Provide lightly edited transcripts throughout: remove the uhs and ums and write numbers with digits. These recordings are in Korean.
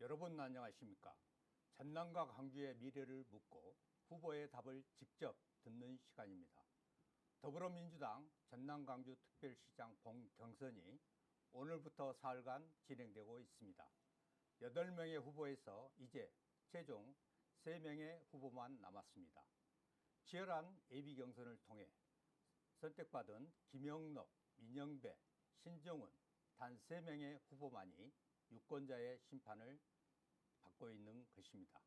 여러분 안녕하십니까? 전남과 광주의 미래를 묻고 후보의 답을 직접 듣는 시간입니다. 더불어민주당 전남 광주 특별시장 본경선이 오늘부터 사흘간 진행되고 있습니다. 8명의 후보에서 이제 최종 3명의 후보만 남았습니다. 치열한 예비 경선을 통해 선택받은 김영록, 민영배, 신정훈 단 3명의 후보만이 유권자의 심판을 받고 있는 것입니다.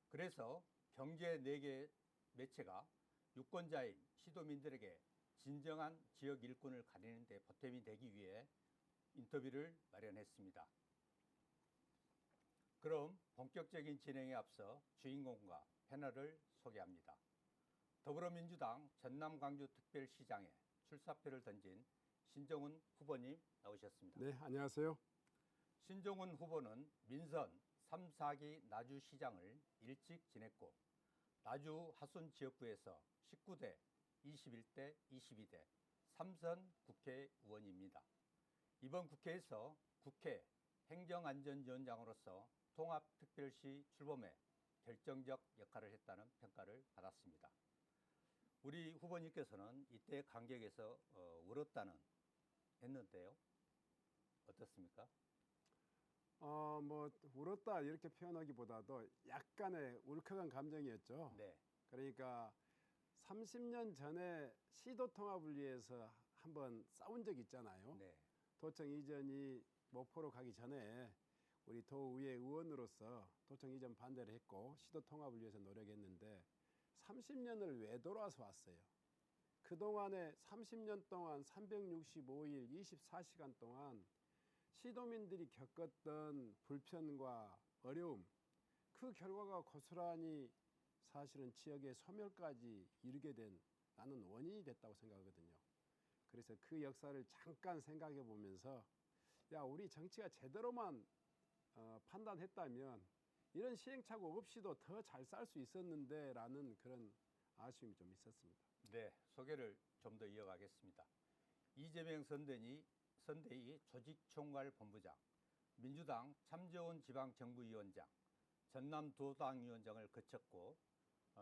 그래서 경제 4개 매체가 유권자인 시도민들에게 진정한 지역 일꾼을 가리는 데 보탬이 되기 위해 인터뷰를 마련했습니다. 그럼 본격적인 진행에 앞서 주인공과 패널을 소개합니다. 더불어민주당 전남 광주 특별시장에 출사표를 던진 신정훈 후보님 나오셨습니다. 네, 안녕하세요. 신정훈 후보는 민선 3, 4기 나주시장을 일찍 지냈고 나주 하순 지역구에서 19대, 21대, 22대 3선 국회의원입니다. 이번 국회에서 국회 행정안전위원장으로서 통합특별시 출범에 결정적 역할을 했다는 평가를 받았습니다. 우리 후보님께서는 이때 간격에서 울었다는 했는데요. 어떻습니까? 울었다 이렇게 표현하기보다도 약간의 울컥한 감정이었죠. 네. 그러니까 30년 전에 시도 통합을 위해서 한번 싸운 적이 있잖아요. 네. 도청 이전이 목포로 가기 전에 우리 도의회 의원으로서 도청 이전 반대를 했고 시도 통합을 위해서 노력했는데 30년을 왜 돌아서 왔어요? 그동안에 30년 동안 365일 24시간 동안 시도민들이 겪었던 불편과 어려움, 그 결과가 고스란히 사실은 지역의 소멸까지 이르게 된 나는 원인이 됐다고 생각하거든요. 그래서 그 역사를 잠깐 생각해 보면서 우리 정치가 제대로만 판단했다면 이런 시행착오 없이도 더 잘 살 수 있었는데 라는 그런 아쉬움이 좀 있었습니다. 네, 소개를 좀 더 이어가겠습니다. 이재명 선대위 조직총괄본부장, 민주당 참재원 지방정부위원장, 전남도당위원장을 거쳤고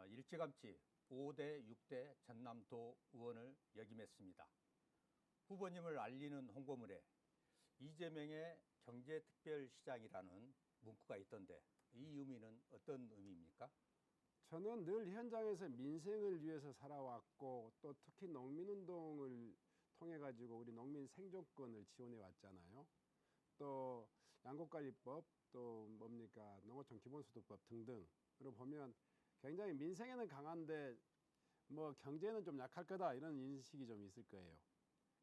일찌감치 5대 6대 전남도 의원을 역임했습니다. 후보님을 알리는 홍보물에 이재명의 경제특별시장이라는 문구가 있던데 이 의미는 어떤 의미입니까? 저는 늘 현장에서 민생을 위해서 살아왔고 또 특히 농민운동을 통해 가지고 우리 농민 생존권을 지원해 왔잖아요. 또 양곡관리법, 또 농어촌 기본소득법 등등으로 보면 굉장히 민생에는 강한데 경제는 좀 약할 거다 이런 인식이 좀 있을 거예요.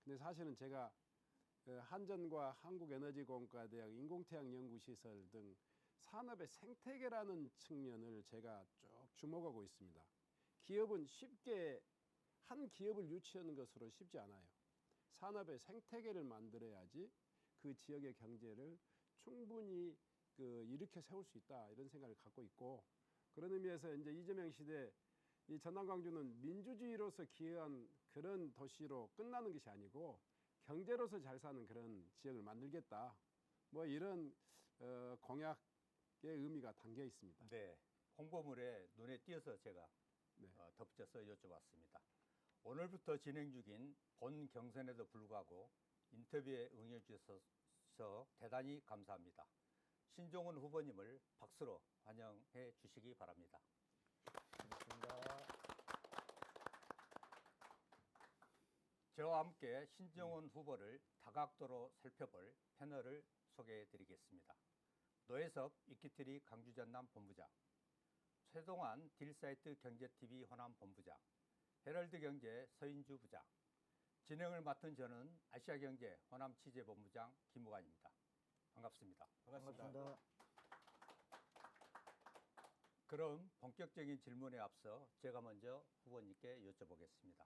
근데 사실은 제가 한전과 한국에너지공과대학 인공태양연구시설 등 산업의 생태계라는 측면을 제가 쭉 주목하고 있습니다. 기업은 쉽게 한 기업을 유치하는 것으로 쉽지 않아요. 산업의 생태계를 만들어야지 그 지역의 경제를 충분히 일으켜 세울 수 있다 이런 생각을 갖고 있고, 그런 의미에서 이제 이재명 시대 이 전남 광주는 민주주의로서 기여한 그런 도시로 끝나는 것이 아니고 경제로서 잘 사는 그런 지역을 만들겠다. 이런 공약의 의미가 담겨 있습니다. 네, 홍보물에 눈에 띄어서 제가 덧붙여서 여쭤봤습니다. 오늘부터 진행 중인 본 경선에도 불구하고 인터뷰에 응해 주셔서 대단히 감사합니다. 신정훈 후보님을 박수로 환영해 주시기 바랍니다. 고맙습니다. 저와 함께 신정훈 후보를 다각도로 살펴볼 패널을 소개해 드리겠습니다. 노혜섭 이키트리 광주 전남 본부장, 최동환 딜사이트 경제TV 호남 본부장, 헤럴드 경제 서인주 부장, 진행을 맡은 저는 아시아경제 호남 취재본부장 김우관입니다. 반갑습니다. 반갑습니다. 그럼 본격적인 질문에 앞서 제가 먼저 후보님께 여쭤보겠습니다.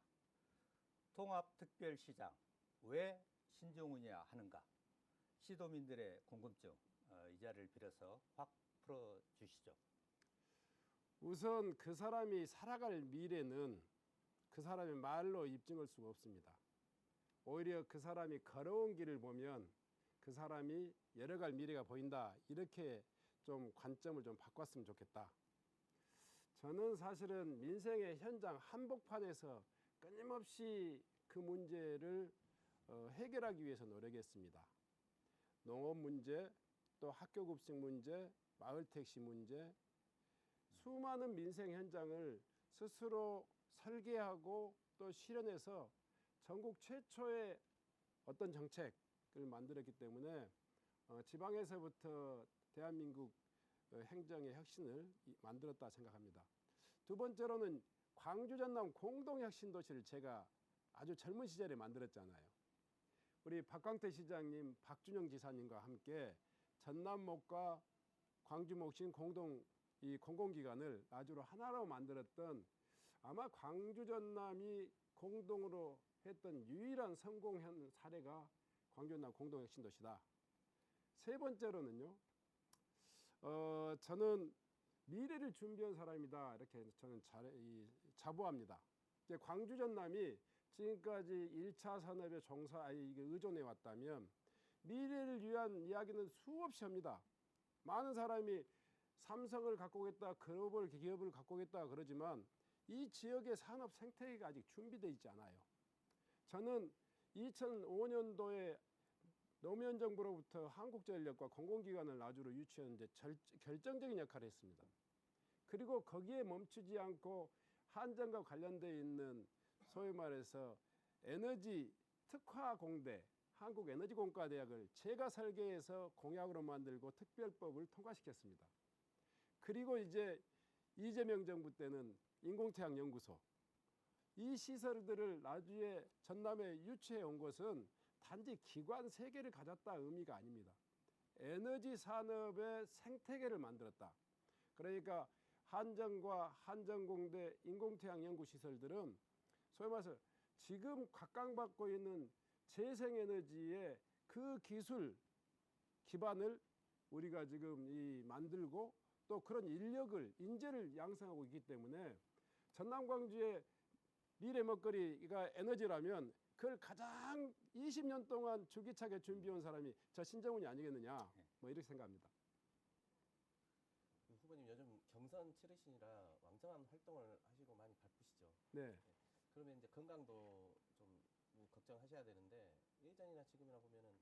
통합특별시장 왜 신정훈이야 하는가? 시도민들의 궁금증 이 자리를 빌어서 확 풀어주시죠. 우선 그 사람이 살아갈 미래는 그 사람의 말로 입증할 수가 없습니다. 오히려 그 사람이 걸어온 길을 보면 그 사람이 열어갈 미래가 보인다 이렇게 좀 관점을 좀 바꿨으면 좋겠다. 저는 사실은 민생의 현장 한복판에서 끊임없이 그 문제를 해결하기 위해서 노력했습니다. 농업 문제, 또 학교 급식 문제, 마을 택시 문제, 수많은 민생 현장을 스스로 설계하고 또 실현해서 전국 최초의 어떤 정책을 만들었기 때문에 지방에서부터 대한민국 행정의 혁신을 만들었다 생각합니다. 두 번째로는 광주 전남 공동혁신도시를 제가 아주 젊은 시절에 만들었잖아요. 우리 박광태 시장님, 박준영 지사님과 함께 전남목과 광주목신 공공기관을 나주로 하나로 만들었던 아마 광주 전남이 공동으로 했던 유일한 성공 사례가 광주 전남 공동혁신도시다. 세 번째로는요. 저는 미래를 준비한 사람이다 이렇게 저는 자부합니다. 이제 광주 전남이 지금까지 1차 산업에 의존해 왔다면 미래를 위한 이야기는 수없이 합니다. 많은 사람이 삼성을 갖고 오겠다, 글로벌 기업을 갖고 오겠다 그러지만 이 지역의 산업 생태계가 아직 준비되어 있지 않아요. 저는 2005년도에 노무현 정부로부터 한국전력과 공공기관을 나주로 유치하는데 결정적인 역할을 했습니다. 그리고 거기에 멈추지 않고 한전과 관련되어 있는 소위 말해서 에너지 특화공대, 한국에너지공과대학을 제가 설계해서 공약으로 만들고 특별법을 통과시켰습니다. 그리고 이제 이재명 정부 때는 인공태양연구소, 이 시설들을 나주에 전남에 유치해 온 것은 단지 기관 3개를 가졌다 의미가 아닙니다. 에너지 산업의 생태계를 만들었다. 그러니까 한전과 한전공대 인공태양연구시설들은 소위 말해서 지금 각광받고 있는 재생에너지의 그 기술 기반을 우리가 지금 만들고 또 그런 인재를 양성하고 있기 때문에 전남 광주의 미래 먹거리가 에너지라면 그걸 가장 20년 동안 줄기차게 준비해온 사람이 저 신정훈이 아니겠느냐 뭐 이렇게 생각합니다. 후보님 요즘 경선 치르시느라 왕성한 활동을 하시고 많이 바쁘시죠? 네. 그러면 이제 건강도 좀 걱정하셔야 되는데 예전이나 지금이나 보면은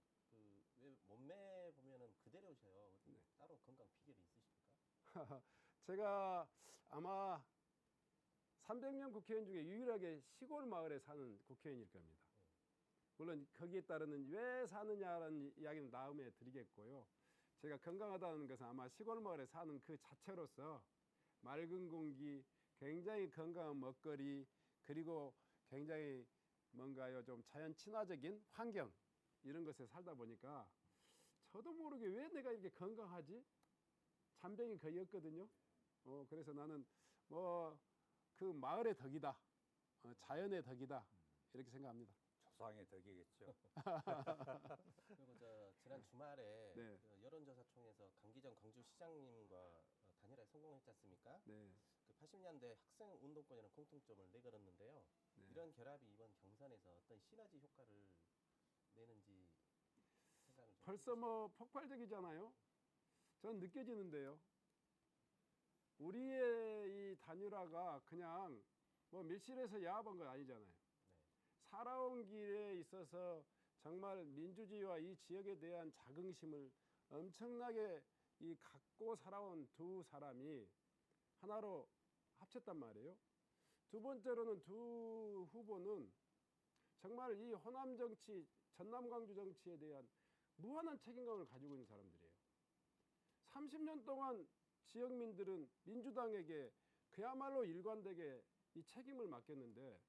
왜 몸매 보면은 그대로셔요. 네. 따로 건강 비결이 있으십니까? 제가 아마 300명 국회의원 중에 유일하게 시골 마을에 사는 국회의원일 겁니다. 물론 거기에 따르는 왜 사느냐라는 이야기는 다음에 드리겠고요. 제가 건강하다는 것은 아마 시골 마을에 사는 그 자체로서 맑은 공기, 굉장히 건강한 먹거리, 그리고 굉장히 뭔가요 좀 자연 친화적인 환경 이런 것에 살다 보니까 저도 모르게 왜 내가 이렇게 건강하지? 잔병이 거의 없거든요. 그래서 나는 그 마을의 덕이다, 자연의 덕이다 이렇게 생각합니다. 조상의 덕이겠죠. 그리고 지난 주말에 네. 여론조사 총에서 강기정 광주시장님과 단일화에 성공했지 않습니까? 네. 80년대 학생 운동권이라는 공통점을 내걸었는데요. 네. 이런 결합이 이번 경선에서 어떤 시너지 효과를 내는지 생각을 좀 벌써 폭발적이잖아요. 저는 느껴지는데요. 우리의 이 단일화가 그냥 밀실에서 야합한 건 아니잖아요. 네. 살아온 길에 있어서 정말 민주주의와 이 지역에 대한 자긍심을 엄청나게 갖고 살아온 두 사람이 하나로 합쳤단 말이에요. 두 번째로는 두 후보는 정말 이 호남 정치, 전남 광주 정치에 대한 무한한 책임감을 가지고 있는 사람들이에요. 30년 동안 지역민들은 민주당에게 그야말로 일관되게 이 책임을 맡겼는데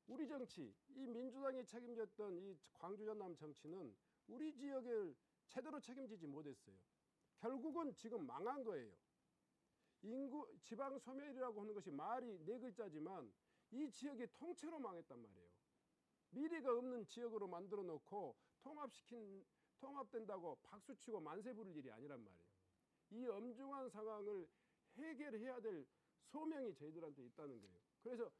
우리 정치, 이 민주당이 책임졌던 이 광주 전남 정치는 우리 지역을 제대로 책임지지 못했어요. 결국은 지금 망한 거예요. 인구 지방 소멸이라고 하는 것이 말이 4글자지만 이 지역이 통째로 망했단 말이에요. 미래가 없는 지역으로 만들어 놓고 통합된다고 박수치고 만세 부를 일이 아니란 말이에요. 이 엄중한 상황을 해결해야 될 소명이 저희들한테 있다는 거예요. 그래서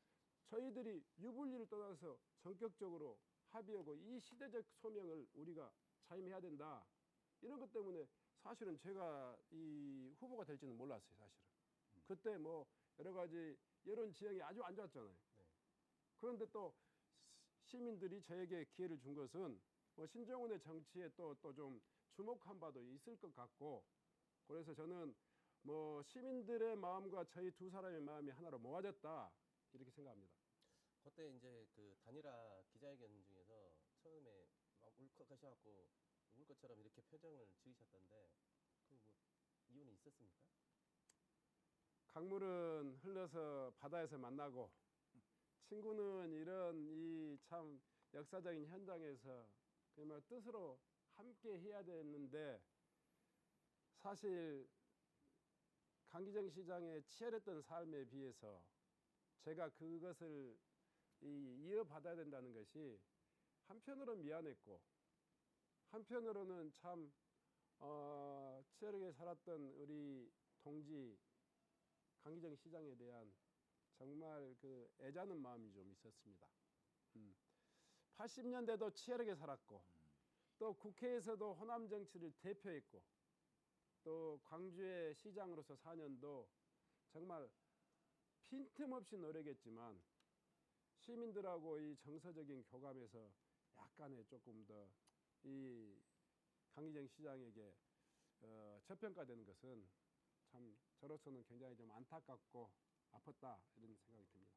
저희들이 유불리를 떠나서 전격적으로 합의하고 이 시대적 소명을 우리가 자임해야 된다. 이런 것 때문에 사실은 제가 이 후보가 될지는 몰랐어요, 사실은. 그때 뭐 여러 가지 여론 지형이 아주 안 좋았잖아요. 네. 그런데 또 시민들이 저에게 기회를 준 것은 뭐 신정훈의 정치에 또 좀 주목한 바도 있을 것 같고, 그래서 저는 뭐 시민들의 마음과 저희 두 사람의 마음이 하나로 모아졌다 이렇게 생각합니다. 그때 이제 그 단일화 기자회견 중에서 처음에 막 울컥하셔갖고 울 것처럼 이렇게 표정을 지으셨던데 그 뭐 이유는 있었습니까? 강물은 흘러서 바다에서 만나고 친구는 이런 이 참 역사적인 현장에서 정말 뜻으로 함께 해야 되는데, 사실 강기정 시장의 치열했던 삶에 비해서 제가 그것을 이어받아야 된다는 것이 한편으로는 미안했고 한편으로는 참 치열하게 살았던 우리 동지 강기정 시장에 대한 정말 그 애자는 마음이 좀 있었습니다. 80년대도 치열하게 살았고 또 국회에서도 호남 정치를 대표했고 또 광주의 시장으로서 4년도 정말 빈틈없이 노력했지만 시민들하고 이 정서적인 교감에서 약간의 조금 더 이 강기정 시장에게 저평가되는 것은 참 저로서는 굉장히 좀 안타깝고 아팠다 이런 생각이 듭니다.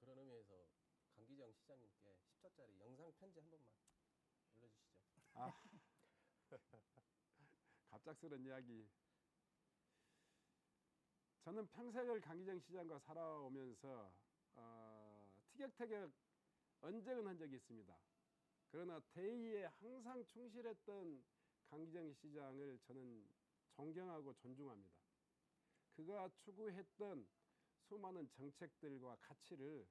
그런 의미에서 강기정 시장님께 10초짜리 영상 편지 한 번만 올려주시죠. 아, 갑작스런 이야기. 저는 평생을 강기정 시장과 살아오면서 티격태격 언쟁은 한 적이 있습니다. 그러나 대의에 항상 충실했던 강기정 시장을 저는 존경하고 존중합니다. 그가 추구했던 수많은 정책들과 가치를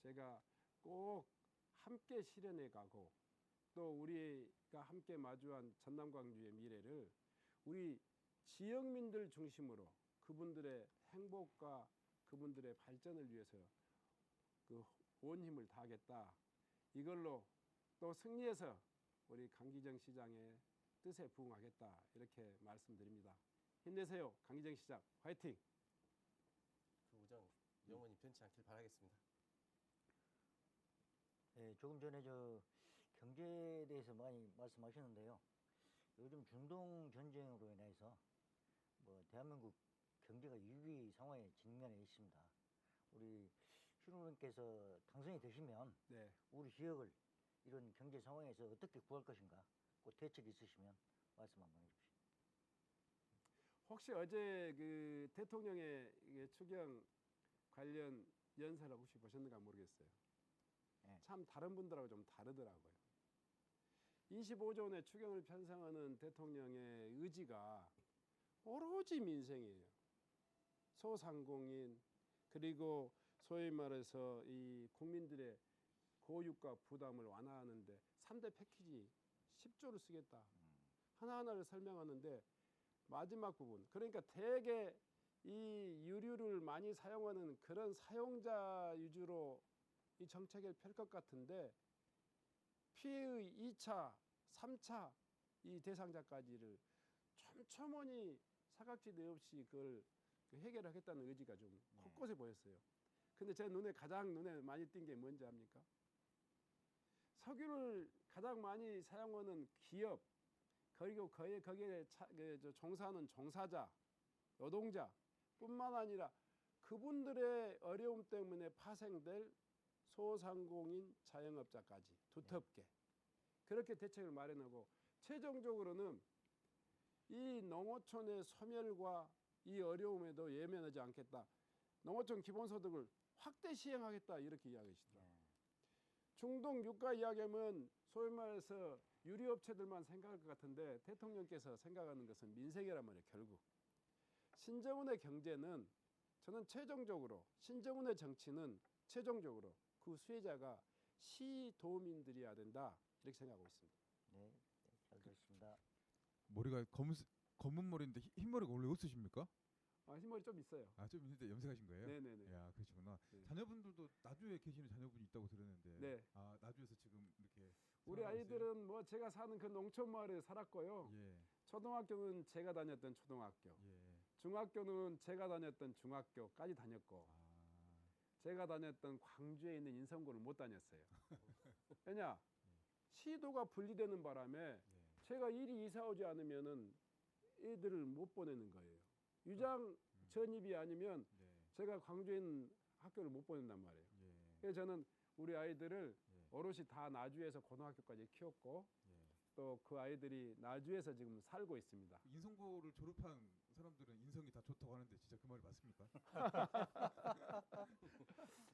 제가 꼭 함께 실현해 가고 또 우리가 함께 마주한 전남 광주의 미래를 우리 지역민들 중심으로 그분들의 행복과 그분들의 발전을 위해서 그 온 힘을 다하겠다. 이걸로 또 승리해서 우리 강기정 시장의 뜻에 부응하겠다 이렇게 말씀드립니다. 힘내세요, 강기정 시장. 화이팅! 그 우정 영원히 변치 않길 바라겠습니다. 예, 조금 전에 저 경제에 대해서 많이 말씀하셨는데요. 요즘 중동 전쟁으로 인해서 뭐 대한민국 경제가 위기 상황에 직면해 있습니다. 우리 신우님께서 당선이 되시면 네. 우리 지역을 이런 경제 상황에서 어떻게 구할 것인가, 그 대책이 있으시면 말씀 한번 해주십시오. 혹시 어제 그 대통령의 이게 추경 관련 연설을 혹시 보셨는가 모르겠어요. 네. 참 다른 분들하고 좀 다르더라고요. 25조 원의 추경을 편성하는 대통령의 의지가 오로지 민생이에요. 소상공인 그리고 소위 말해서 이 국민들의 고유가 부담을 완화하는데 3대 패키지 10조를 쓰겠다. 하나하나를 설명하는데 마지막 부분, 그러니까 대개 이 유류를 많이 사용하는 그런 사용자 위주로 이 정책을 펼 것 같은데 피해의 2차, 3차 이 대상자까지를 촘촘하니 사각지대 없이 그걸 해결하겠다는 의지가 좀 곳곳에 보였어요. 근데 제 가장 눈에 많이 띈 게 뭔지 압니까? 석유를 가장 많이 사용하는 기업, 그리고 거기에 종사하는 종사자, 노동자 뿐만 아니라 그분들의 어려움 때문에 파생될 소상공인 자영업자까지 두텁게 그렇게 대책을 마련하고 최종적으로는 이 농어촌의 소멸과 이 어려움에도 예면하지 않겠다. 농어촌 기본소득을 확대 시행하겠다 이렇게 이야기하시더라고요. 중동 유가 이야기하면 소위 말해서 유리업체들만 생각할 것 같은데 대통령께서 생각하는 것은 민생이란 말이에요. 결국 신정훈의 경제는 저는 최종적으로 신정훈의 정치는 최종적으로 그 수혜자가 시도민들이어야 된다 이렇게 생각하고 있습니다. 네, 잘 들었습니다. 머리가 검은 머리인데 흰머리가 원래 없으십니까? 흰머리 좀 있어요. 아, 좀 있는데 염색하신 거예요? 네네네. 야, 그러시구나. 네. 자녀분들도 나주에 계시는 자녀분이 있다고 들었는데. 네. 아, 나주에서 지금 이렇게 우리 생활하고 있어요? 아이들은 뭐 제가 사는 그 농촌 마을에 살았고요. 예. 초등학교는 제가 다녔던 초등학교, 예. 중학교는 제가 다녔던 중학교까지 다녔고 제가 다녔던 광주에 있는 인성고를 못 다녔어요. 왜냐? 시도가 분리되는 바람에 예. 제가 일이 이사 오지 않으면은 애들을 못 보내는 거예요. 유장 전입이 아니면 네. 제가 광주에 있는 학교를 못 보낸단 말이에요. 예. 그래서 저는 우리 아이들을 예. 오롯이 다 나주에서 고등학교까지 키웠고 예. 또 그 아이들이 나주에서 지금 살고 있습니다. 인성고를 졸업한 사람들은 인성이 다 좋다고 하는데 진짜 그 말이 맞습니까?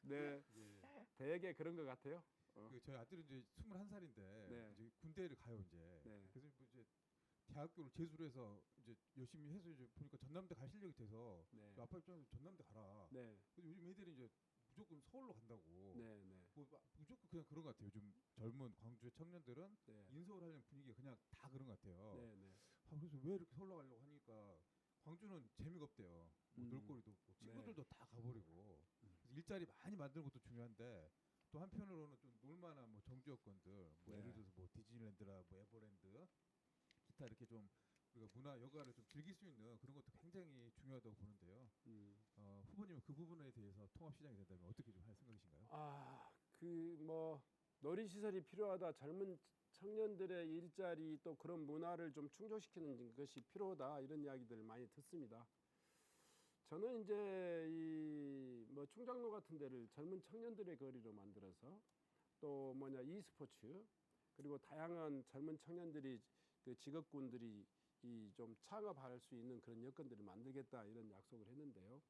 네, 예. 대개 그런 것 같아요. 그 저희 아들은 이제 21살인데 네. 이제 군대를 가요 이제. 네. 그래서 뭐 이제 대학교를 재수를 해서 이제 열심히 해서 이제 보니까 전남대 갈 실력이 돼서 네, 아빠 입장에서 전남대 가라. 네, 근데 요즘 애들이 이제 무조건 서울로 간다고. 네, 네, 뭐 무조건 그냥 그런 것 같아요. 요즘 젊은 광주의 청년들은 네, 인서울 하려는 분위기가 그냥 다 그런 것 같아요. 네, 네. 그래서 왜 이렇게 서울로 가려고 하니까 광주는 재미가 없대요. 뭐 놀거리도 없고 친구들도 다 가버리고 그래서 일자리 많이 만드는 것도 중요한데 또 한편으로는 좀 놀만한 뭐 정주여건들 뭐 네. 예를 들어서 뭐 디즈니랜드나 뭐 에버랜드 기타 이렇게 좀 우리가 문화 여가를 좀 즐길 수 있는 그런 것도 굉장히 중요하다고 보는데요. 후보님은 그 부분에 대해서 통합 시장이 된다면 어떻게 좀 할 생각이신가요? 그 뭐 놀이시설이 필요하다. 젊은 청년들의 일자리 또 그런 문화를 좀 충족시키는 것이 필요하다. 이런 이야기들을 많이 듣습니다. 저는 이제 이 뭐 충장로 같은 데를 젊은 청년들의 거리로 만들어서 또 뭐냐 e스포츠 그리고 다양한 젊은 청년들이 그 직업군들이 이 좀 창업할 수 있는 그런 여건들을 만들겠다 이런 약속을 했는데요.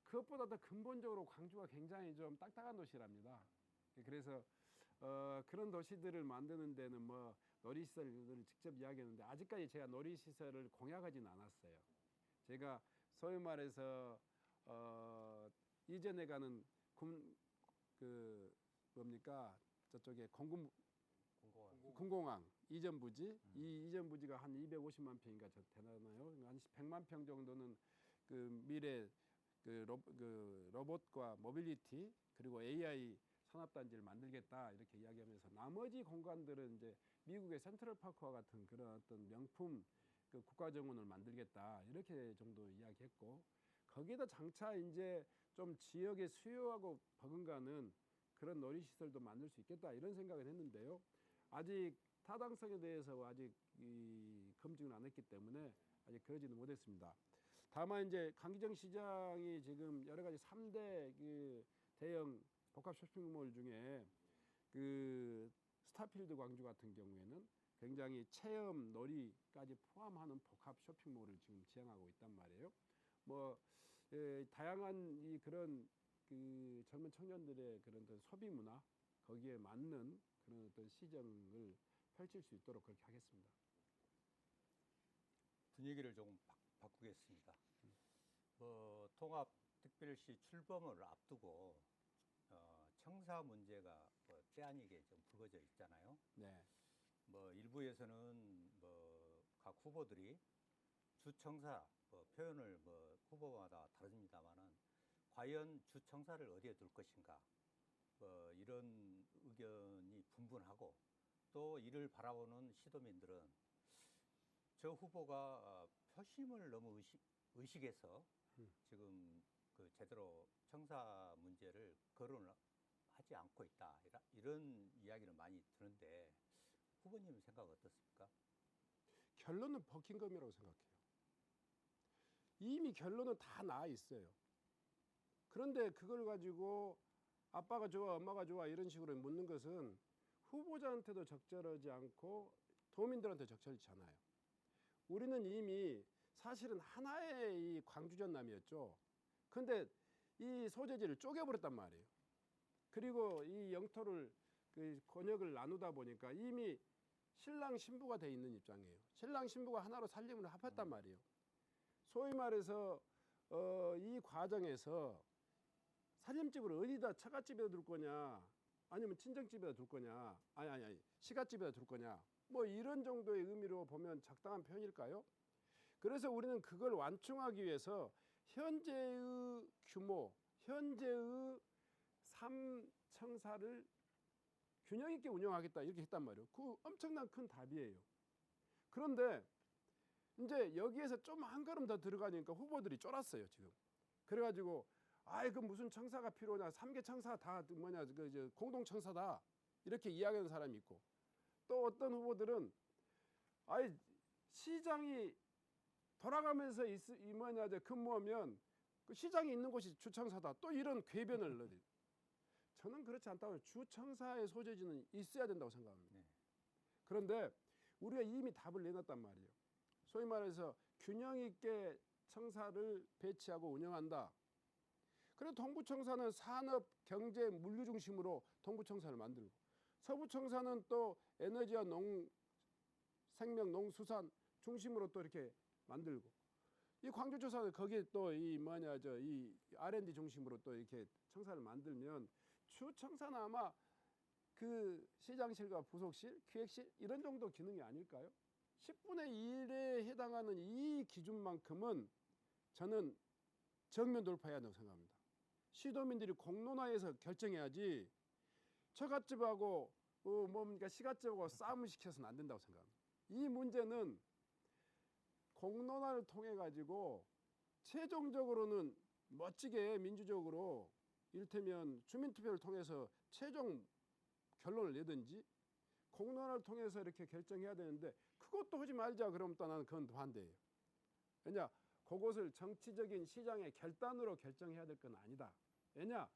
그것보다 더 근본적으로 광주가 굉장히 좀 딱딱한 도시랍니다. 그래서 그런 도시들을 만드는 데는 뭐 놀이시설을 직접 이야기했는데 아직까지 제가 놀이시설을 공약하지는 않았어요. 제가 소위 말해서 이전에 가는 그 뭡니까 저쪽에 공공항 이전 부지 이 이전 부지가 한 250만 평인가 되나요? 한 100만 평 정도는 그 미래 그 로봇과 모빌리티 그리고 AI 산업단지를 만들겠다 이렇게 이야기하면서 나머지 공간들은 이제 미국의 센트럴파크와 같은 그런 어떤 명품 그 국가정원을 만들겠다 이렇게 정도 이야기했고 거기다 장차 이제 좀 지역의 수요하고 버금가는 그런 놀이시설도 만들 수 있겠다 이런 생각을 했는데요. 아직 타당성에 대해서 아직 이 검증을 안 했기 때문에 아직 그러지는 못했습니다. 다만 이제 강기정 시장이 지금 여러 가지 3대 그 대형 복합 쇼핑몰 중에 그 스타필드 광주 같은 경우에는 굉장히 체험 놀이까지 포함하는 복합 쇼핑몰을 지금 지향하고 있단 말이에요. 뭐 다양한 이 그런 그 젊은 청년들의 그런 어떤 소비 문화 거기에 맞는 그런 어떤 시정을 펼칠 수 있도록 그렇게 하겠습니다. 분위기를 조금 바꾸겠습니다. 통합특별시 출범을 앞두고 청사 문제가 때 아니게 좀 불거져 있잖아요. 네. 일부에서는 각 후보들이 주청사 표현을 후보마다 다릅니다만은 과연 주청사를 어디에 둘 것인가 이런 의견이 분분하고 또 이를 바라보는 시도민들은 저 후보가 표심을 너무 의식해서 지금 그 제대로 청사 문제를 거론을 하지 않고 있다 이런 이야기를 많이 드는데 후보님 생각 어떻습니까? 결론은 버킹엄이라고 생각해요. 이미 결론은 다 나와 있어요. 그런데 그걸 가지고 아빠가 좋아 엄마가 좋아 이런 식으로 묻는 것은 후보자한테도 적절하지 않고 도민들한테 적절치 않아요. 우리는 이미 사실은 하나의 이 광주 전남이었죠. 그런데 이 소재지를 쪼개버렸단 말이에요. 그리고 이 영토를 그 권역을 나누다 보니까 이미 신랑 신부가 돼 있는 입장이에요. 신랑 신부가 하나로 살림을 합했단 말이에요. 소위 말해서 이 과정에서 살림집을 어디다 처갓집에다 둘 거냐 아니면 친정집에다 둘 거냐 아니 시갓집에다 둘 거냐 뭐 이런 정도의 의미로 보면 적당한 표현일까요? 그래서 우리는 그걸 완충하기 위해서 현재의 규모, 현재의 3청사를 균형 있게 운영하겠다 이렇게 했단 말이에요. 그 엄청난 큰 답이에요. 그런데 이제 여기에서 좀 한 걸음 더 들어가니까 후보들이 쫄았어요 지금. 그래가지고 아이 그 무슨 청사가 필요하냐, 3개 청사 다 뭐냐 그 공동 청사다 이렇게 이야기하는 사람이 있고, 또 어떤 후보들은 아이 시장이 돌아가면서 이 뭐냐 근무하면 그 시장이 있는 곳이 주청사다, 또 이런 궤변을 넣어요. 저는 그렇지 않다고, 주청사의 소재지는 있어야 된다고 생각합니다. 네. 그런데 우리가 이미 답을 내놨단 말이에요. 소위 말해서 균형 있게 청사를 배치하고 운영한다. 그래서 동부청사는 산업, 경제, 물류 중심으로 동부청사를 만들고, 서부청사는 또 에너지와 생명, 농수산 중심으로 또 이렇게 만들고, 이 광주청사는 거기에 또 이 뭐냐 이 R&D 중심으로 또 이렇게 청사를 만들면 주청사는 아마 그 시장실과 부속실, 기획실 이런 정도 기능이 아닐까요? 10분의 1에 해당하는 이 기준만큼은 저는 정면 돌파해야 한다고 생각합니다. 시도민들이 공론화해서 결정해야지 처갓집하고 뭡니까 시갓집하고 싸움을 시켜서는 안 된다고 생각합니다. 이 문제는 공론화를 통해 가지고 최종적으로는 멋지게 민주적으로 이를테면 주민투표를 통해서 최종 결론을 내든지 공론화를 통해서 이렇게 결정해야 되는데, 그것도 하지 말자 그러면 또 나는 그건 반대예요. 왜냐, 그것을 정치적인 시장의 결단으로 결정해야 될 건 아니다. 왜냐,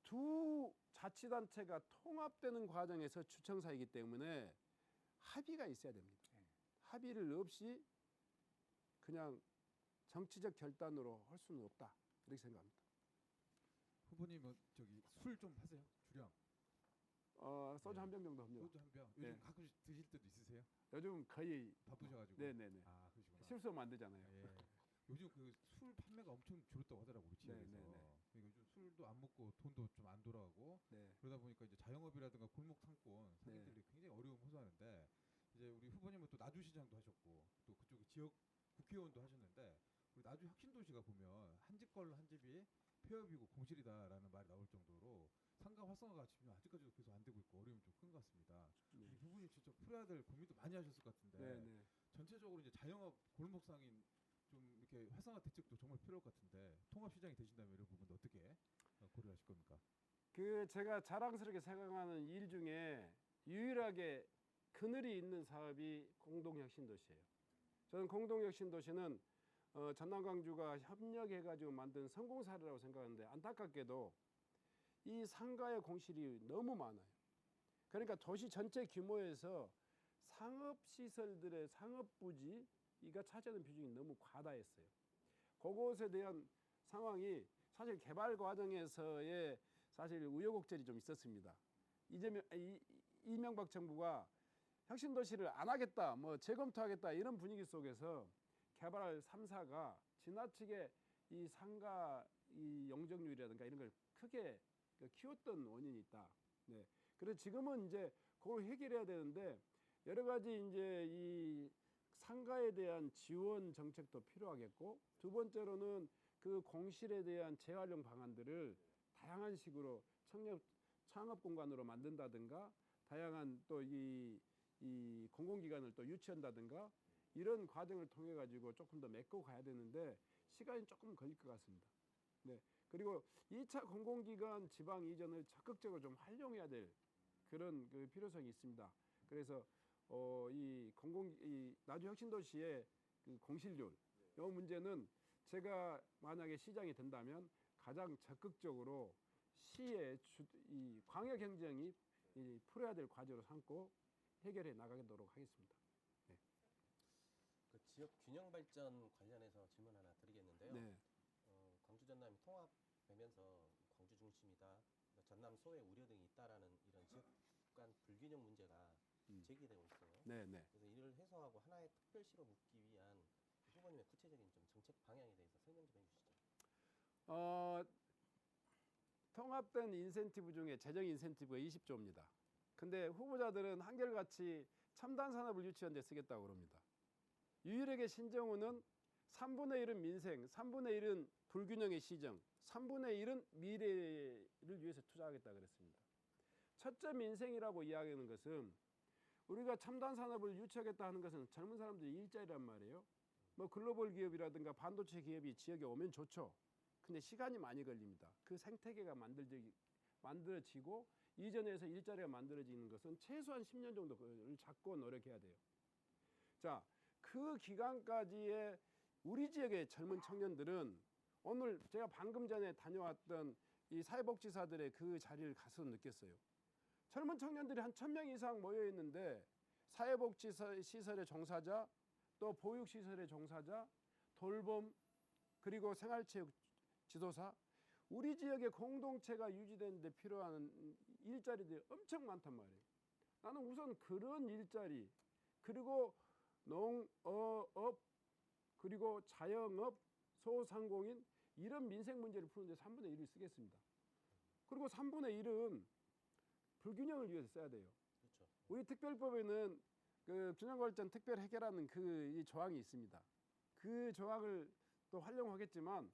두 자치단체가 통합되는 과정에서 주청사이기 때문에 합의가 있어야 됩니다. 합의를 없이 그냥 정치적 결단으로 할 수는 없다, 이렇게 생각합니다. 후보님은 저기 술 좀 하세요? 주량. 소주 네. 한 병 정도 합니다. 소주 한 병. 요즘 네. 가끔씩 드실 때도 있으세요? 요즘 거의 바쁘셔가지고. 네네네. 아 그러시구나. 실수하면 안 되잖아요. 예. 요즘 그 술 판매가 엄청 줄었다고 하더라고 우리 지역에서. 네네네. 그러니까 요즘 술도 안 먹고 돈도 좀 안 돌아가고 네. 그러다 보니까 이제 자영업이라든가 골목 상권 상인들이 네. 굉장히 어려움 호소하는데, 이제 우리 후보님은 또 나주시장도 하셨고 또 그쪽 지역 국회의원도 하셨는데, 우리 나주 혁신도시가 보면 한 집 걸로 한 집이 폐업이고 공실이다라는 말이 나올 정도로 상가 활성화가 지금 아직까지도 계속 안 되고 있고 어려움이 좀 큰 것 같습니다. 네. 이 부분이 진짜 풀어야 될 고민도 많이 하셨을 것 같은데, 네네. 전체적으로 이제 자영업 골목 상인 좀 이렇게 활성화 대책도 정말 필요할 것 같은데, 통합 시장이 되신다면 이런 부분도 어떻게 고려하실 겁니까? 그 제가 자랑스럽게 생각하는 일 중에 유일하게 그늘이 있는 사업이 공동혁신도시예요. 저는 공동혁신도시는 전남 광주가 협력해가지고 만든 성공 사례라고 생각하는데, 안타깝게도 이 상가의 공실이 너무 많아요. 그러니까 도시 전체 규모에서 상업시설들의 상업부지가 차지하는 비중이 너무 과다했어요. 그것에 대한 상황이 사실 개발 과정에서의 사실 우여곡절이 좀 있었습니다. 이명박 정부가 혁신도시를 안 하겠다, 뭐 재검토하겠다 이런 분위기 속에서 개발 3사가 지나치게 이 상가 이 용적률이라든가 이런 걸 크게 키웠던 원인이 있다. 네. 그래서 지금은 이제 그걸 해결해야 되는데, 여러 가지 이제 이 상가에 대한 지원 정책도 필요하겠고, 두 번째로는 그 공실에 대한 재활용 방안들을 다양한 식으로 창업 공간으로 만든다든가, 다양한 또 이 공공기관을 또 유치한다든가, 이런 과정을 통해 가지고 조금 더 메꿔 가야 되는데 시간이 조금 걸릴 것 같습니다. 네. 그리고 2차 공공기관 지방 이전을 적극적으로 좀 활용해야 될 그런 그 필요성이 있습니다. 그래서 이 나주 혁신도시의 그 공실률, 이 문제는 제가 만약에 시장이 된다면 가장 적극적으로 시의 이 광역 행정이 풀어야 될 과제로 삼고 해결해 나가도록 하겠습니다. 네. 그 지역 균형 발전 관련해서 질문 하나 드리겠는데요. 네. 광주 전남이 통합되면서 광주 중심이다, 전남 소외 우려 등이 있다라는 이런 지역 간 불균형 문제가 제기되고 있어요. 네, 네. 그래서 이를 해소하고 하나의 특별시로 묶기 위한 후보님의 구체적인 좀 정책 방향에 대해서 설명 좀 해주시죠. 통합된 인센티브 중에 재정 인센티브가 20조입니다. 근데 후보자들은 한결같이 첨단 산업을 유치하는 데 쓰겠다고 그럽니다. 유일하게 신정훈은 3분의 1은 민생, 3분의 1은 불균형의 시정, 3분의 1은 미래를 위해서 투자하겠다 그랬습니다. 첫째 민생이라고 이야기하는 것은 우리가 첨단 산업을 유치하겠다 하는 것은 젊은 사람들이 일자리란 말이에요. 뭐 글로벌 기업이라든가 반도체 기업이 지역에 오면 좋죠. 근데 시간이 많이 걸립니다. 그 생태계가 만들어지고 이전에서 일자리가 만들어지는 것은 최소한 10년 정도를 잡고 노력해야 돼요. 자, 그 기간까지의 우리 지역의 젊은 청년들은 오늘 제가 방금 전에 다녀왔던 이 사회복지사들의 그 자리를 가서 느꼈어요. 젊은 청년들이 한 1000명 이상 모여 있는데 사회복지시설의 종사자, 또 보육시설의 종사자, 돌봄, 그리고 생활체육 지도사, 우리 지역의 공동체가 유지되는 데 필요한 일자리들이 엄청 많단 말이에요. 나는 우선 그런 일자리, 그리고 농어업, 그리고 자영업, 소상공인 이런 민생 문제를 푸는데 3분의 1을 쓰겠습니다. 그리고 3분의 1은 불균형을 위해서 써야 돼요. 그렇죠. 우리 특별법에는 그 균형발전 특별 해결하는 이 조항이 있습니다. 그 조항을 또 활용하겠지만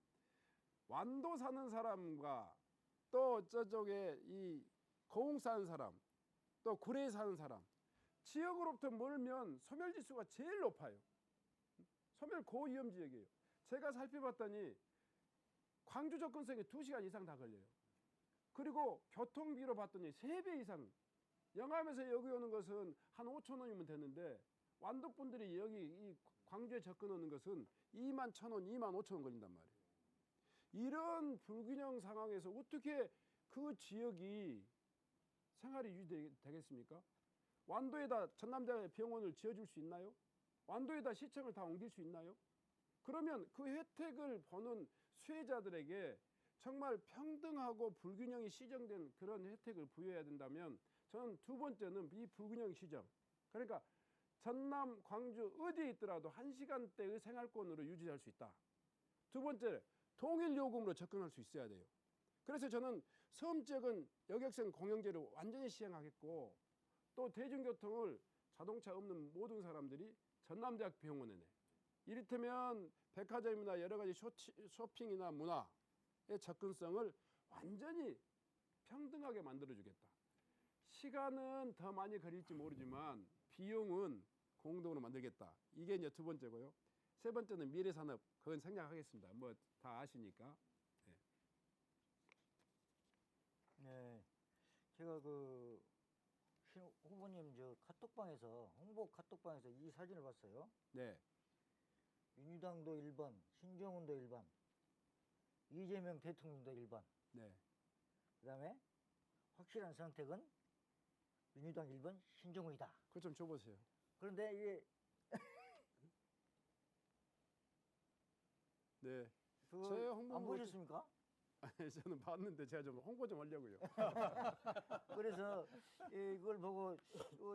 완도 사는 사람과 또 저쪽에 이 고흥 사는 사람, 또 구례에 사는 사람, 지역으로부터 멀면 소멸지수가 제일 높아요. 소멸 고위험 지역이에요. 제가 살펴봤더니 광주 접근성에 2시간 이상 다 걸려요. 그리고 교통비로 봤더니 3배 이상. 영암에서 여기 오는 것은 한 5천 원이면 되는데 완도분들이 여기 이 광주에 접근 오는 것은 2만 1,000원, 2만 5천 원 걸린단 말이에요. 이런 불균형 상황에서 어떻게 그 지역이 생활이 유지되겠습니까? 완도에다 전남대 병원을 지어줄 수 있나요? 완도에다 시청을 다 옮길 수 있나요? 그러면 그 혜택을 보는 수혜자들에게 정말 평등하고 불균형이 시정된 그런 혜택을 부여해야 된다면 저는 두 번째는 이 불균형 시정. 그러니까 전남, 광주 어디에 있더라도 1시간대의 생활권으로 유지할 수 있다. 두 번째, 동일 요금으로 접근할 수 있어야 돼요. 그래서 저는 섬 지역은 여객선 공영제를 완전히 시행하겠고 또 대중교통을 자동차 없는 모든 사람들이 전남대학 병원에 내. 이를테면 백화점이나 여러 가지 쇼핑이나 문화의 접근성을 완전히 평등하게 만들어주겠다. 시간은 더 많이 걸릴지 모르지만 비용은 공동으로 만들겠다. 이게 이제 두 번째고요. 세 번째는 미래산업. 그건 생략하겠습니다. 뭐 다 아시니까. 네. 네, 제가 그 후보님 저 카톡방에서 홍보 카톡방에서 이 사진을 봤어요. 네. 민주당도 1번, 신정훈도 1번, 이재명 대통령도 1번. 네. 그다음에 확실한 선택은 민주당 1번 신정훈이다. 그거 좀 줘보세요. 그런데 이게 네. 그거 제 안 홍보 보셨습니까? 저는 봤는데 제가 좀 홍보 좀 하려고요. 그래서 이걸 보고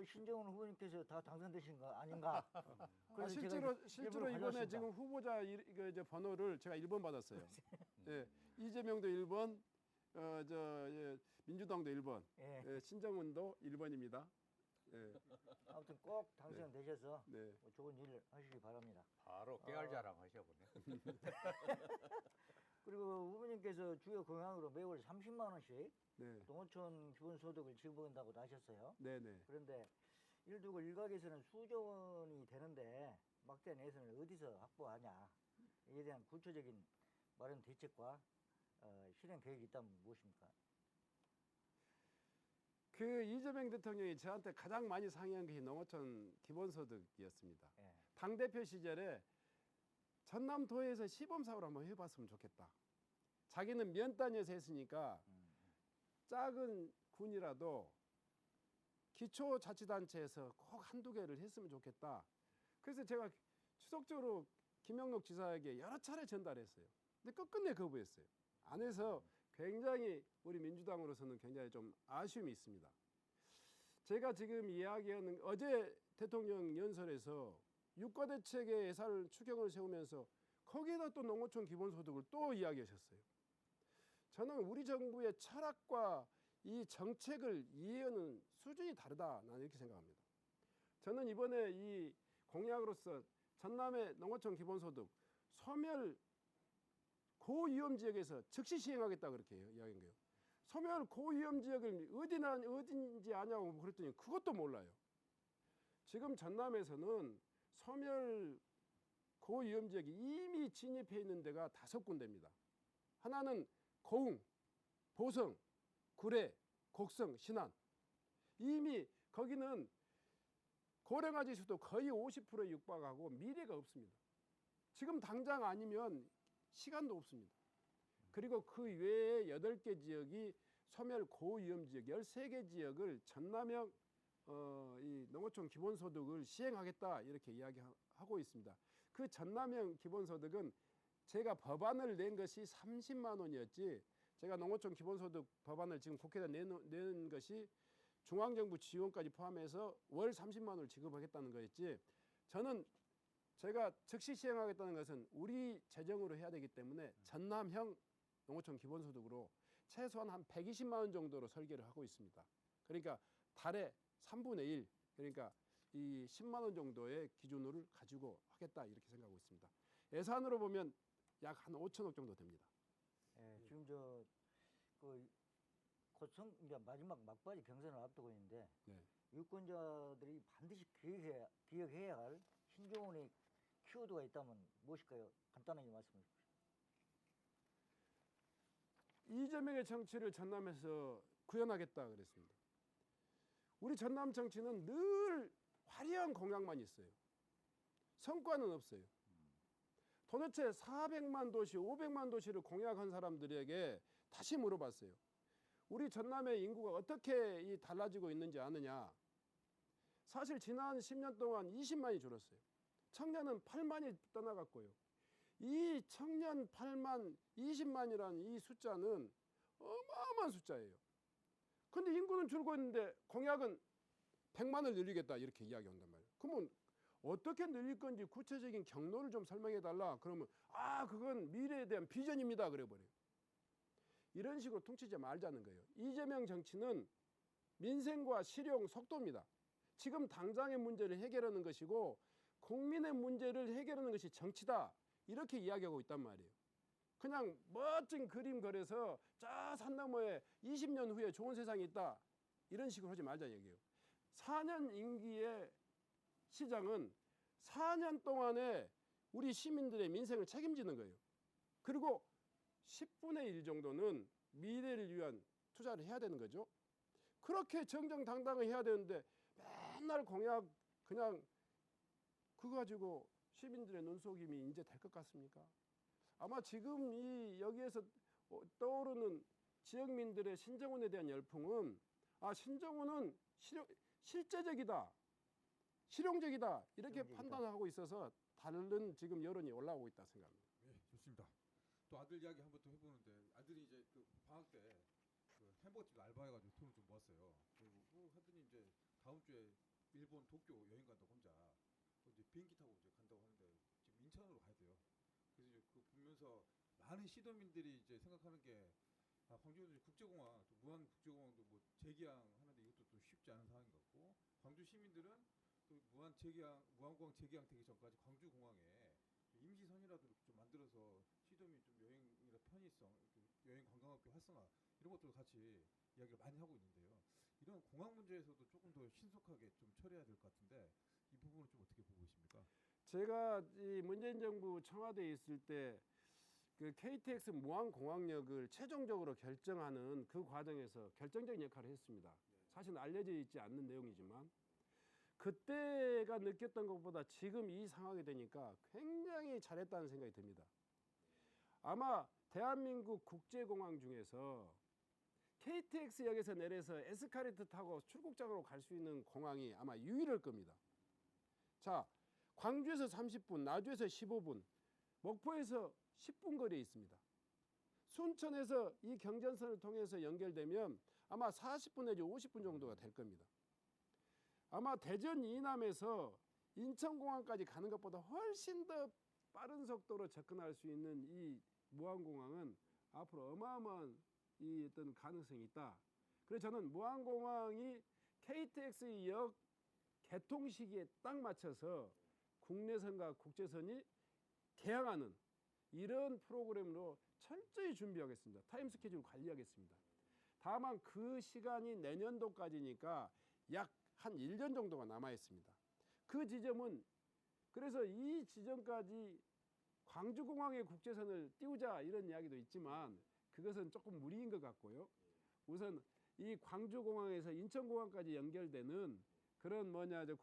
신정훈 후보님께서 다 당선되신 거 아닌가? 그래서 제가 실제로 일부러 이번에 가져왔습니다. 지금 후보자 이제 번호를 제가 1번 받았어요. 예, 이재명도 1번, 민주당도 1번, 예. 예, 신정훈도 1번입니다. 예, 아무튼 꼭 당선되셔서 네. 뭐 좋은 일을 하시기 바랍니다. 바로 깨알 자랑 하셔보네. 그리고 후보님께서 주요 공약으로 매월 30만 원씩 네, 농어촌 기본소득을 지급한다고도 하셨어요. 네, 네. 그런데 일두고 일각에서는 수조 원이 되는데 막대한 예산을 어디서 확보하냐, 이에 대한 구체적인 마련 대책과 실행 계획이 있다면 무엇입니까? 그 이재명 대통령이 저한테 가장 많이 상의한 것이 농어촌 기본소득이었습니다. 예. 당대표 시절에 전남도에서 시범사업을 한번 해봤으면 좋겠다. 자기는 면 단위에서 했으니까 작은 군이라도 기초자치단체에서 꼭 한두 개를 했으면 좋겠다. 그래서 제가 추석적으로 김영록 지사에게 여러 차례 전달했어요. 근데 끝끝내 거부했어요. 안 해서 굉장히 우리 민주당으로서는 굉장히 좀 아쉬움이 있습니다. 제가 지금 이야기하는 어제 대통령 연설에서 유가대책의 예산을 추경을 세우면서 거기에다 또 농어촌 기본소득을 또 이야기하셨어요. 저는 우리 정부의 철학과 이 정책을 이해하는 수준이 다르다, 나는 이렇게 생각합니다. 저는 이번에 이 공약으로서 전남의 농어촌 기본소득 소멸 고위험 지역에서 즉시 시행하겠다 그렇게 이야기한 거예요. 소멸 고위험 지역을 어딘지 아냐고 그랬더니 그것도 몰라요. 지금 전남에서는 소멸 고위험 지역이 이미 진입해 있는 데가 5군데입니다. 하나는 고흥, 보성, 구례, 곡성, 신안. 이미 거기는 고령화 지수도 거의 50%에 육박하고 미래가 없습니다. 지금 당장 아니면 시간도 없습니다. 그리고 그 외에 8개 지역이 소멸 고위험 지역 13개 지역을 전남형 이 농어촌 기본소득을 시행하겠다 이렇게 이야기하고 있습니다. 그 전남형 기본소득은 제가 법안을 낸 것이 30만 원이었지, 제가 농어촌 기본소득 법안을 지금 국회에다 낸 것이 중앙정부 지원까지 포함해서 월 30만 원을 지급하겠다는 거였지, 저는 제가 즉시 시행하겠다는 것은 우리 재정으로 해야 되기 때문에 전남형 농어촌 기본소득으로 최소한 한 120만 원 정도로 설계를 하고 있습니다. 그러니까 달에 3분의 1, 그러니까 이 10만 원 정도의 기준을 가지고 하겠다 이렇게 생각하고 있습니다. 예산으로 보면 약 한 5천억 정도 됩니다. 예, 지금 그 고청 이제 마지막 막바지 경선을 앞두고 있는데 네. 유권자들이 반드시 기억해야 할 신종원의 키워드가 있다면 무엇일까요? 간단하게 말씀해 주십시오. 이재명의 정치를 전남에서 구현하겠다 그랬습니다. 우리 전남 정치는 늘 화려한 공약만 있어요. 성과는 없어요. 도대체 400만 도시, 500만 도시를 공약한 사람들에게 다시 물어봤어요. 우리 전남의 인구가 어떻게 달라지고 있는지 아느냐. 사실 지난 10년 동안 20만이 줄었어요. 청년은 8만이 떠나갔고요. 이 청년 8만, 20만이라는 이 숫자는 어마어마한 숫자예요. 근데 인구는 줄고 있는데 공약은 100만을 늘리겠다 이렇게 이야기한단 말이에요. 그러면 어떻게 늘릴 건지 구체적인 경로를 좀 설명해 달라. 그러면 그건 미래에 대한 비전입니다 그래 버려요. 이런 식으로 퉁치지 말자는 거예요. 이재명 정치는 민생과 실용, 속도입니다. 지금 당장의 문제를 해결하는 것이고 국민의 문제를 해결하는 것이 정치다 이렇게 이야기하고 있단 말이에요. 그냥 멋진 그림 그려서 저 산 너머에 20년 후에 좋은 세상이 있다 이런 식으로 하지 말자 얘기예요. 4년 임기의 시장은 4년 동안에 우리 시민들의 민생을 책임지는 거예요. 그리고 10분의 1 정도는 미래를 위한 투자를 해야 되는 거죠. 그렇게 정정당당히 해야 되는데 맨날 공약 그냥 그거 가지고 시민들의 눈속임이 이제 될 것 같습니까? 아마 지금 여기에서 떠오르는 지역민들의 신정훈에 대한 열풍은 신정훈은 실제적이다, 실용적이다 이렇게 판단하고 있어서 다른 지금 여론이 올라오고 있다 생각합니다. 네, 좋습니다. 또 아들 이야기 한번 또 해보는데 아들이 이제 그 방학 때 그 햄버거집 알바해가지고 돈을 좀 모았어요. 그리고 하더니 이제 다음 주에 일본 도쿄 여행 간다고 혼자 이제 비행기 타고 이제 간다고 하는데 지금 인천으로 가야 돼요. 그래서 이제 그 보면서 많은 시도민들이 이제 생각하는 게 광주도 국제공항, 또 무안 국제공항도 뭐 재개항하는데 이것도 또 쉽지 않은 상황인 것 같고 광주 시민들은 또 무안공항 재개항 되기 전까지 광주공항에 임시선이라도 좀 만들어서 시도민 좀 여행이나 편의성, 여행 관광업계 활성화 이런 것도 같이 이야기를 많이 하고 있는데요. 이런 공항 문제에서도 조금 더 신속하게 좀 처리해야 될 것 같은데 이 부분을 좀 어떻게 보고 계십니까? 제가 이 문재인 정부 청와대에 있을 때 그 KTX 무안공항역을 최종적으로 결정하는 그 과정에서 결정적인 역할을 했습니다. 사실은 알려져 있지 않는 내용이지만 그때가 느꼈던 것보다 지금 이 상황이 되니까 굉장히 잘했다는 생각이 듭니다. 아마 대한민국 국제공항 중에서 KTX역에서 내려서 에스카레이터 타고 출국장으로 갈 수 있는 공항이 아마 유일할 겁니다. 자, 광주에서 30분, 나주에서 15분, 목포에서 10분 거리에 있습니다. 순천에서 이 경전선을 통해서 연결되면 아마 40분 내지 50분 정도가 될 겁니다. 아마 대전 이남에서 인천공항까지 가는 것보다 훨씬 더 빠른 속도로 접근할 수 있는 이 무안공항은 앞으로 어마어마한 이 어떤 가능성이 있다. 그래서 저는 무안공항이 KTX역 개통 시기에 딱 맞춰서 국내선과 국제선이 개항하는 이런 프로그램으로 철저히 준비하겠습니다. 타임 스케줄 관리하겠습니다. 다만 그 시간이 내년도까지니까 약 한 1년 정도가 남아 있습니다. 그 지점은 그래서 이 지점까지 광주공항의 국제선을 띄우자 이런 이야기도 있지만 그것은 조금 무리인 것 같고요. 우선 이 광주공항에서 인천공항까지 연결되는 그런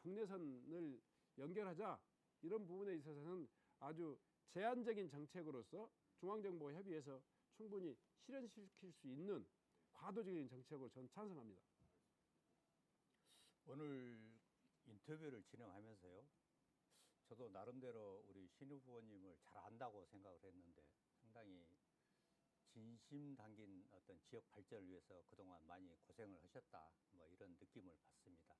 국내선을 연결하자 이런 부분에 있어서는 아주 제한적인 정책으로서 중앙정보협의회에서 충분히 실현시킬 수 있는 과도적인 정책으로 저는 찬성합니다. 오늘 인터뷰를 진행하면서요. 저도 나름대로 우리 신우 후보님을 잘 안다고 생각을 했는데 상당히 진심 담긴 어떤 지역 발전을 위해서 그동안 많이 고생을 하셨다. 뭐 이런 느낌을 받습니다.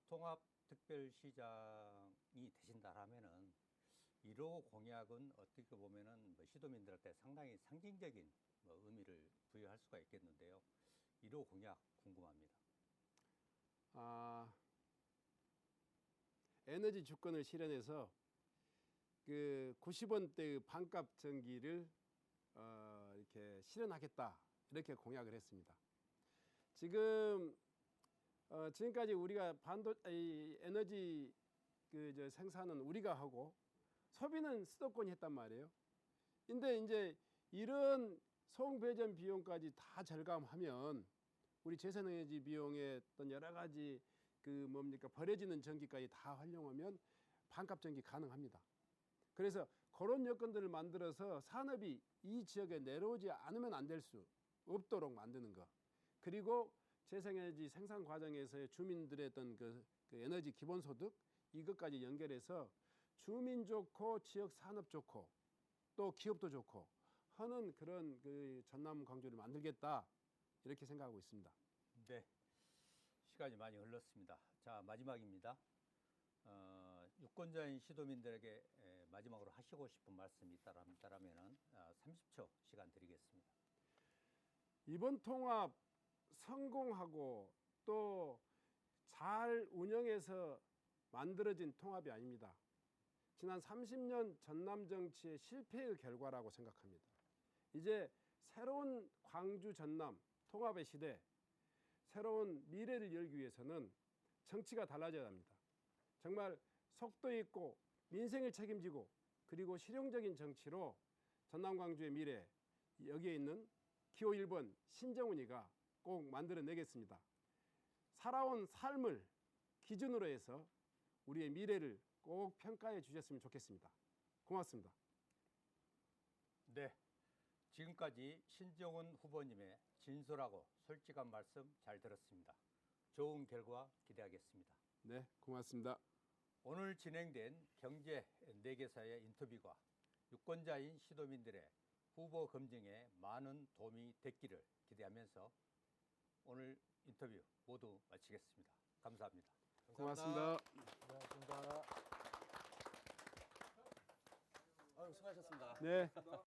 통합특별시장이 되신다라면은 1호 공약은 어떻게 보면은 뭐 시도민들한테 상당히 상징적인 뭐 의미를 부여할 수가 있겠는데요. 1호 공약 궁금합니다. 에너지 주권을 실현해서 그 90원대의 반값 전기를 이렇게 실현하겠다 이렇게 공약을 했습니다. 지금까지 우리가 에너지 생산은 우리가 하고 소비는 수도권이 했단 말이에요. 근데 이제 이런 송배전 비용까지 다 절감하면 우리 재생에너지 비용의 어떤 여러 가지 버려지는 전기까지 다 활용하면 반값 전기 가능합니다. 그래서 그런 여건들을 만들어서 산업이 이 지역에 내려오지 않으면 안 될 수 없도록 만드는 것. 그리고 재생에너지 생산 과정에서의 주민들의 어떤 그 에너지 기본소득 이것까지 연결해서 주민 좋고 지역 산업 좋고 또 기업도 좋고 하는 그런 전남 광주를 만들겠다 이렇게 생각하고 있습니다. 네, 시간이 많이 흘렀습니다. 자, 마지막입니다. 유권자인 시도민들에게 마지막으로 하시고 싶은 말씀이 있다라면 30초 시간 드리겠습니다. 이번 통합 성공하고 또 잘 운영해서 만들어진 통합이 아닙니다. 지난 30년 전남 정치의 실패의 결과라고 생각합니다. 이제 새로운 광주 전남 통합의 시대, 새로운 미래를 열기 위해서는 정치가 달라져야 합니다. 정말 속도 있고 민생을 책임지고 그리고 실용적인 정치로 전남 광주의 미래 여기에 있는 기호 1번 신정훈이가 꼭 만들어내겠습니다. 살아온 삶을 기준으로 해서 우리의 미래를 꼭 평가해 주셨으면 좋겠습니다. 고맙습니다. 네, 지금까지 신정훈 후보님의 진솔하고 솔직한 말씀 잘 들었습니다. 좋은 결과 기대하겠습니다. 네, 고맙습니다. 오늘 진행된 경제 4개사의 인터뷰가 유권자인 시도민들의 후보 검증에 많은 도움이 됐기를 기대하면서 오늘 인터뷰 모두 마치겠습니다. 감사합니다. 고맙습니다. 고맙습니다. 아유, 수고하셨습니다. 네.